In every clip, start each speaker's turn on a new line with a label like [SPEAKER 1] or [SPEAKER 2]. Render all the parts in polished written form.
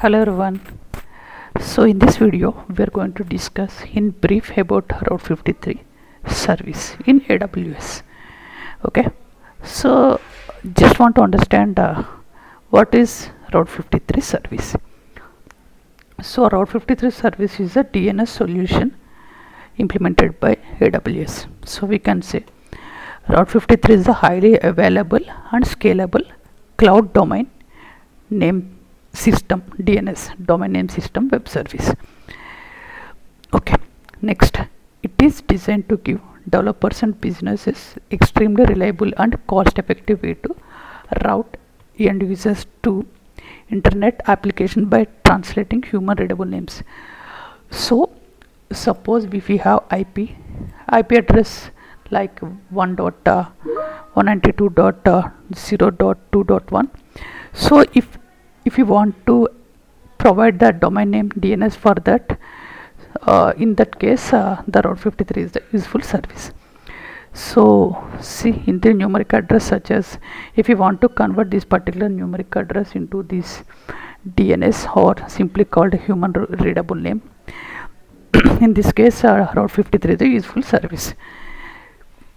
[SPEAKER 1] Hello everyone. So in this video we are going to discuss in brief about Route 53 service in AWS. Okay, so just want to understand what is Route 53 service. So Route 53 service is a DNS solution implemented by AWS. So we can say Route 53 is a highly available and scalable cloud domain name system, DNS, domain name system web service. Okay, next, it is designed to give developers and businesses extremely reliable and cost effective way to route end users to internet application by translating human readable names. So suppose if we have IP address like 1.192.0.2.1. so if you want to provide the domain name DNS for that, in that case the Route 53 is the useful service. So see, in the numeric address, such as if you want to convert this particular numeric address into this DNS or simply called human readable name, in this case Route 53 is a useful service.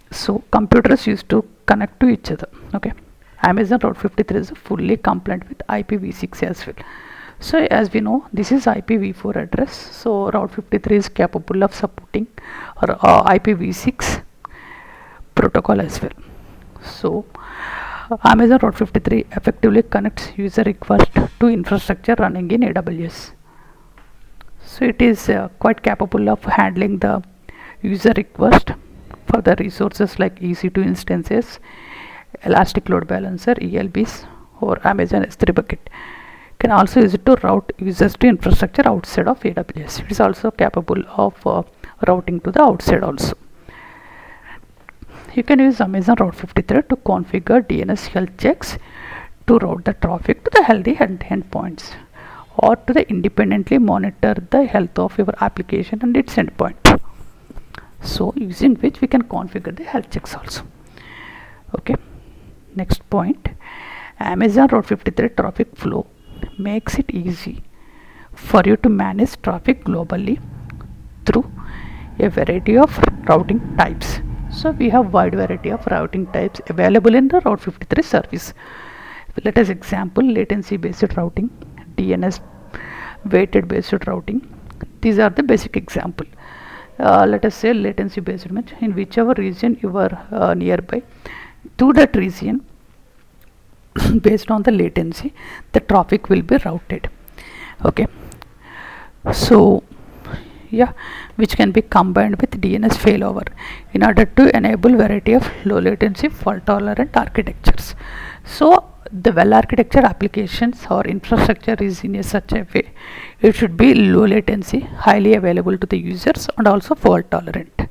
[SPEAKER 1] So computers used to connect to each other. Okay, Amazon Route 53 is fully compliant with IPv6 as well. So as we know, this is IPv4 address. So Route 53 is capable of supporting IPv6 protocol as well. So Amazon Route 53 effectively connects user request to infrastructure running in AWS. So it is quite capable of handling the user request for the resources like EC2 instances, Elastic Load Balancer, ELBs, or Amazon S3 bucket. Can also use it to route users to infrastructure outside of AWS. It is also capable of routing to the outside also. You can use Amazon Route 53 to configure DNS health checks to route the traffic to the healthy endpoints, or to the independently monitor the health of your application and its endpoint. So using which we can configure the health checks also. Okay, next point, Amazon Route 53 traffic flow makes it easy for you to manage traffic globally through a variety of routing types. So we have wide variety of routing types available in the Route 53 service. Let us example latency based routing, DNS weighted based routing. These are the basic example. Let us say latency based, in whichever region you are nearby, to that region based on the latency the traffic will be routed. Okay, so yeah, which can be combined with DNS failover in order to enable variety of low latency fault tolerant architectures. So the well architecture applications or infrastructure is in a such a way it should be low latency, highly available to the users, and also fault tolerant.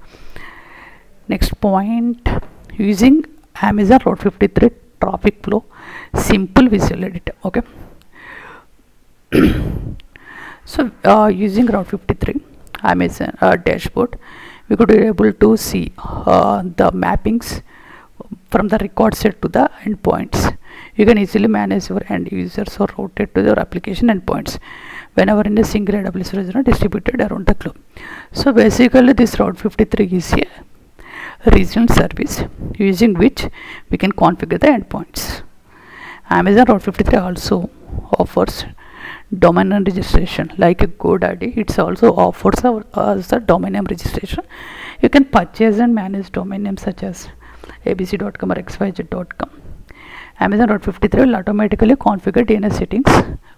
[SPEAKER 1] Next point, using Amazon Route 53 traffic flow simple visual editor. Okay, so using Route 53 Amazon dashboard, we could be able to see the mappings from the record set to the endpoints. You can easily manage your end users or route it to your application endpoints whenever in a single AWS region distributed around the globe. So basically this Route 53 is a regional service using which we can configure the endpoints. Amazon Route 53 also offers domain name registration like a GoDaddy. It also offers us the domain name registration. You can purchase and manage domain names such as abc.com or xyz.com. Amazon Route 53 will automatically configure DNS settings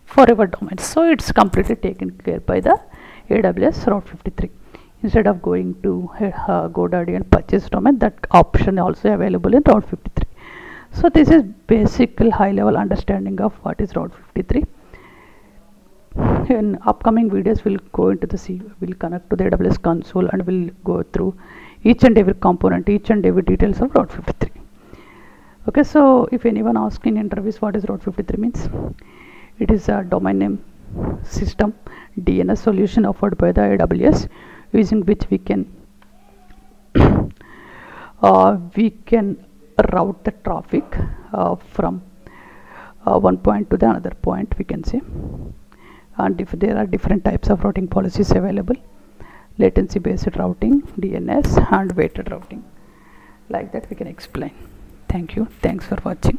[SPEAKER 1] for our domains. So it's completely taken care by the AWS Route 53. Instead of going to GoDaddy and purchase domain, that option also available in Route 53. So this is basic high level understanding of what is Route 53. In upcoming videos we'll go into the we'll connect to the AWS console and we'll go through each and every component, each and every details of Route 53. Okay, so if anyone asks in interviews what is Route 53 means, it is a domain name system DNS solution offered by the AWS, using which we can route the traffic from one point to the another point, we can say, and if there are different types of routing policies available, latency based routing, DNS, and weighted routing. Like that we can explain. Thank you. Thanks for watching.